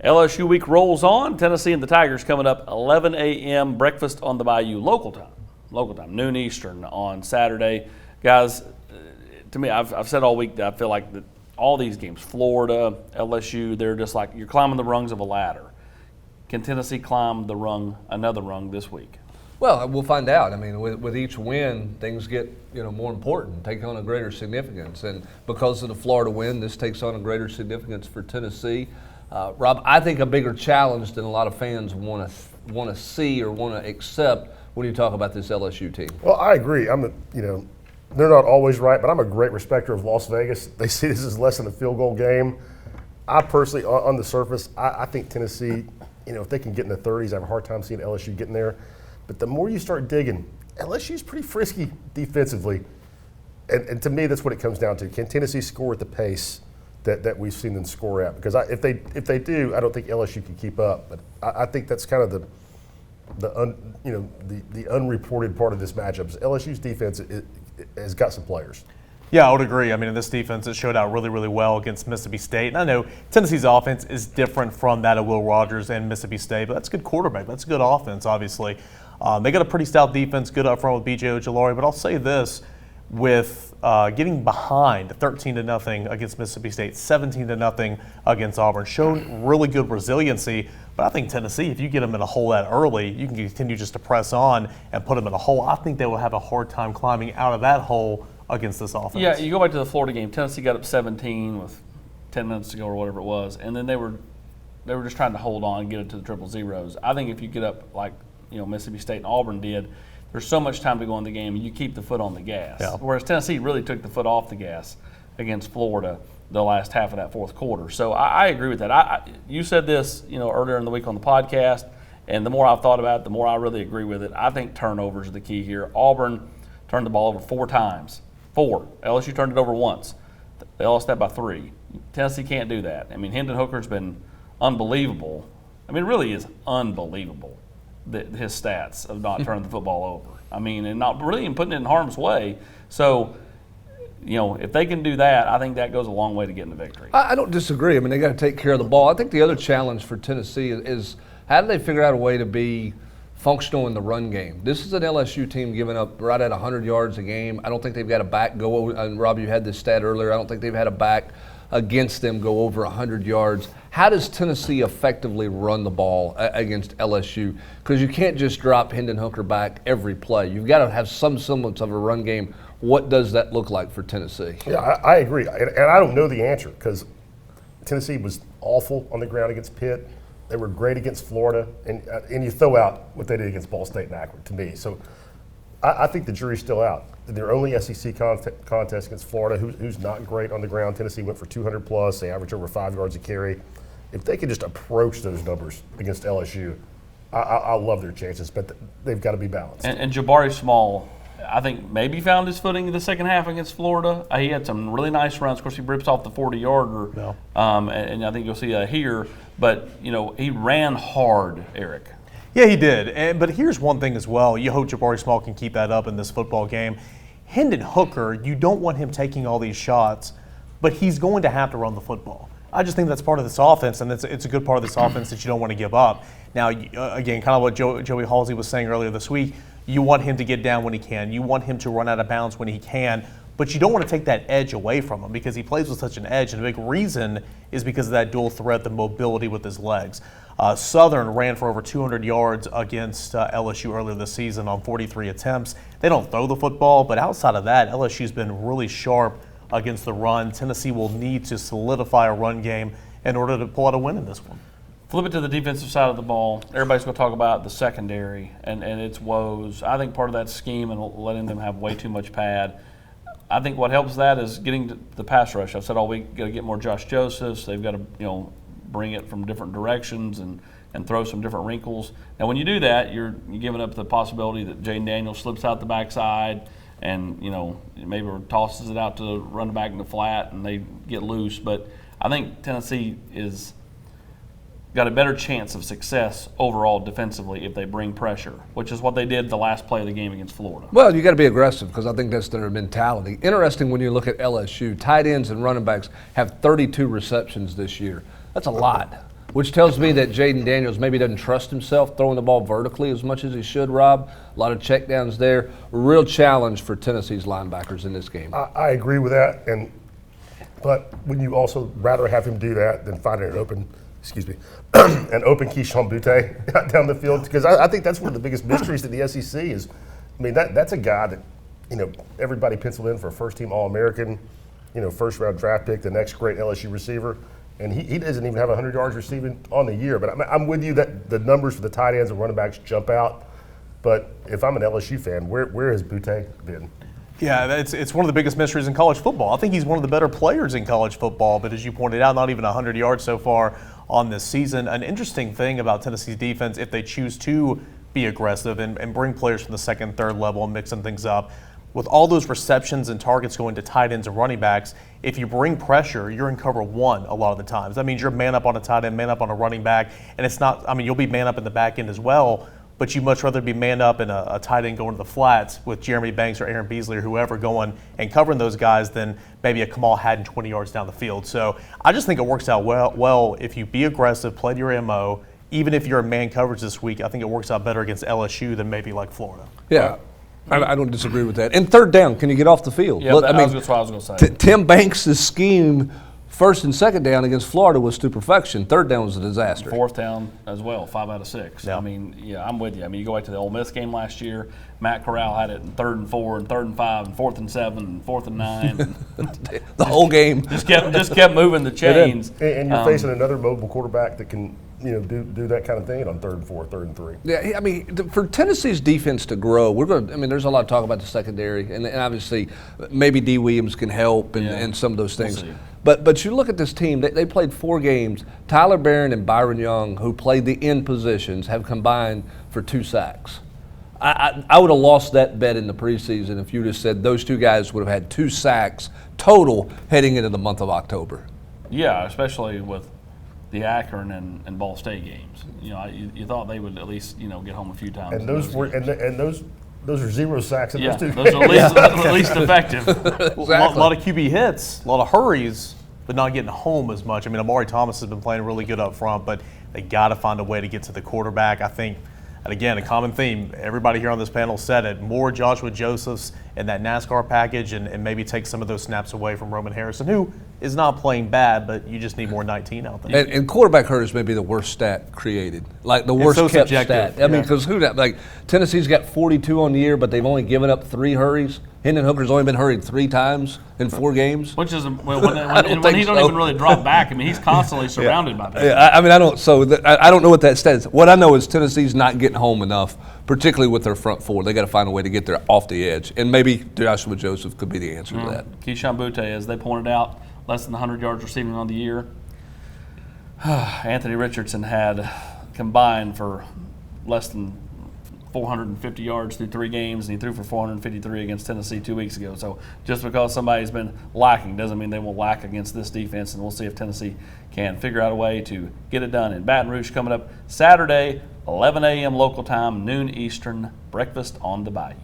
LSU week rolls on. Tennessee and the Tigers coming up 11 a.m. breakfast on the Bayou local time, noon Eastern on Saturday. Guys, to me, I've said all week that I feel like that all these games, Florida, LSU, they're just like you're climbing the rungs of a ladder. Can Tennessee climb another rung this week? Well, we'll find out. I mean, with each win, things get more important, take on a greater significance, and because of the Florida win, this takes on a greater significance for Tennessee. Rob, I think a bigger challenge than a lot of fans want to see or want to accept when you talk about this LSU team. Well, I agree. They're not always right, but I'm a great respecter of Las Vegas. They see this as less than a field goal game. I personally, on the surface, I think Tennessee, if they can get in the 30s, I have a hard time seeing LSU getting there. But the more you start digging, LSU's pretty frisky defensively. And to me, that's what it comes down to. Can Tennessee score at the pace that we've seen them score at? Because if they do, I don't think LSU can keep up. But I think that's kind of the unreported part of this matchup. Is LSU's defense has got some players. Yeah, I would agree. I mean, in this defense, it showed out really, really well against Mississippi State. And I know Tennessee's offense is different from that of Will Rogers and Mississippi State, but that's a good quarterback. That's a good offense, obviously. They got a pretty stout defense, good up front with B.J. Ojulari. But I'll say this, with getting behind 13-0 against Mississippi State, 17-0 against Auburn, showed really good resiliency. But I think Tennessee, if you get them in a hole that early, you can continue just to press on and put them in a hole. I think they will have a hard time climbing out of that hole against this offense. Yeah, you go back to the Florida game. Tennessee got up 17 with 10 minutes to go or whatever it was, and then they were just trying to hold on and get it to the triple zeros. I think if you get up like Mississippi State and Auburn did, there's so much time to go in the game, and you keep the foot on the gas. Yeah. Whereas Tennessee really took the foot off the gas against Florida the last half of that fourth quarter. So I agree with that. You said this, earlier in the week on the podcast, and the more I've thought about it, the more I really agree with it. I think turnovers are the key here. Auburn turned the ball over 4 times. 4. LSU turned it over once. They lost that by 3. Tennessee can't do that. I mean, Hendon Hooker's been unbelievable. I mean, it really is unbelievable, his stats of not turning the football over. I mean, and not really even putting it in harm's way. So, if they can do that, I think that goes a long way to getting the victory. I don't disagree. I mean, they got to take care of the ball. I think the other challenge for Tennessee is how do they figure out a way to be functional in the run game? This is an LSU team giving up right at 100 yards a game. I don't think they've got a back go over. And Rob, you had this stat earlier. I don't think they've had a back against them go over 100 yards. How does Tennessee effectively run the ball against LSU? Because you can't just drop Hendon Hooker back every play. You've got to have some semblance of a run game. What does that look like for Tennessee? Yeah, I agree. And I don't know the answer because Tennessee was awful on the ground against Pitt. They were great against Florida. And you throw out what they did against Ball State and Akron to me. So I think the jury's still out. Their only SEC contest against Florida, who's not great on the ground. Tennessee went for 200 plus. They averaged over 5 yards a carry. If they could just approach those numbers against LSU, I love their chances, but they've got to be balanced. And Jabari Small, I think maybe found his footing in the second half against Florida. He had some really nice runs. Of course, he rips off the 40-yarder, Yeah. And I think you'll see that here. But, he ran hard, Eric. Yeah, he did. But here's one thing as well. You hope Jabari Small can keep that up in this football game. Hendon Hooker, you don't want him taking all these shots, but he's going to have to run the football. I just think that's part of this offense, and it's a good part of this offense that you don't want to give up. Now, again, kind of what Joey Halsey was saying earlier this week, you want him to get down when he can. You want him to run out of bounds when he can, but you don't want to take that edge away from him because he plays with such an edge, and a big reason is because of that dual threat, the mobility with his legs. Southern ran for over 200 yards against LSU earlier this season on 43 attempts. They don't throw the football, but outside of that, LSU's been really sharp against the run. Tennessee will need to solidify a run game in order to pull out a win in this one. Flip it to the defensive side of the ball. Everybody's going to talk about the secondary and its woes. I think part of that scheme and letting them have way too much pad. I think what helps that is getting to the pass rush. I've said all week, got to get more Josh Josephs. They've got to, bring it from different directions and throw some different wrinkles. Now, when you do that, you're giving up the possibility that Jaden Daniels slips out the backside and, maybe tosses it out to run back in the flat and they get loose. But I think Tennessee is got a better chance of success overall defensively if they bring pressure, which is what they did the last play of the game against Florida. Well, you got to be aggressive because I think that's their mentality. Interesting when you look at LSU, tight ends and running backs have 32 receptions this year. That's a lot. which tells me that Jaden Daniels maybe doesn't trust himself throwing the ball vertically as much as he should, Rob. A lot of checkdowns there. Real challenge for Tennessee's linebackers in this game. I agree with that, but when you also rather have him do that than finding an open Keyshawn Butte down the field, because I think that's one of the biggest mysteries to the SEC is, I mean, that's a guy that, everybody penciled in for a first-team All-American, first-round draft pick, the next great LSU receiver, and he doesn't even have 100 yards receiving on the year. But I'm with you that the numbers for the tight ends and running backs jump out. But if I'm an LSU fan, where has Butte been? Yeah, it's one of the biggest mysteries in college football. I think he's one of the better players in college football, but as you pointed out, not even 100 yards so far on this season. An interesting thing about Tennessee's defense, if they choose to be aggressive and bring players from the second, third level and mixing things up, with all those receptions and targets going to tight ends and running backs, if you bring pressure, you're in cover one a lot of the times. That means you're man up on a tight end, man up on a running back, and it's not, you'll be man up in the back end as well, but you'd much rather be man up in a tight end going to the flats with Jeremy Banks or Aaron Beasley or whoever going and covering those guys than maybe a Kamal Haddon 20 yards down the field. So I just think it works out well if you be aggressive, play to your MO. Even if you're in man coverage this week, I think it works out better against LSU than maybe like Florida. Yeah. I don't disagree with that. And third down, can you get off the field? Yeah, that's what I was going to say. Tim Banks' scheme, first and second down against Florida was to perfection. Third down was a disaster. Fourth down as well, 5 out of 6. Yeah. I'm with you. You go back to the Ole Miss game last year. Matt Corral had it in 3rd and 4, and 3rd and 5, and 4th and 7, and 4th and 9. And the whole game. Just kept moving the chains. And you're facing another mobile quarterback that can do that kind of thing on 3rd and 4, 3rd and 3. Yeah, for Tennessee's defense to grow, there's a lot of talk about the secondary, and obviously maybe D. Williams can help and some of those things. We'll see. But you look at this team, they played 4 games. Tyler Barron and Byron Young, who played the end positions, have combined for 2 sacks. I would have lost that bet in the preseason if you just said those 2 guys would have had 2 sacks total heading into the month of October. Yeah, especially with the Akron and Ball State games. You thought they would at least get home a few times. And those are 0 sacks in those 2 those are at least effective. Exactly. A lot of QB hits, a lot of hurries, but not getting home as much. Amari Thomas has been playing really good up front, but they got to find a way to get to the quarterback. I think, and again, a common theme, everybody here on this panel said it, more Joshua Josephs in that NASCAR package and maybe take some of those snaps away from Roman Harrison, who is not playing bad, but you just need more 19 out there. And quarterback hurries may be the worst stat created, like the worst so kept subjective. stat. Because Tennessee's got 42 on the year, but they've only given up 3 hurries. Hendon Hooker's only been hurried 3 times in 4 games. Which is when he don't so. even really drop back. He's constantly surrounded by people. Yeah, I don't know what that stat is. What I know is Tennessee's not getting home enough, particularly with their front 4. They got to find a way to get there off the edge, and maybe Joshua Joseph could be the answer to that. Keyshawn Butte, as they pointed out, less than 100 yards receiving on the year. Anthony Richardson had combined for less than 450 yards through 3 games, and he threw for 453 against Tennessee 2 weeks ago. So just because somebody's been lacking doesn't mean they will lack against this defense, and we'll see if Tennessee can figure out a way to get it done. In Baton Rouge coming up Saturday, 11 a.m. local time, noon Eastern, breakfast on the Bayou.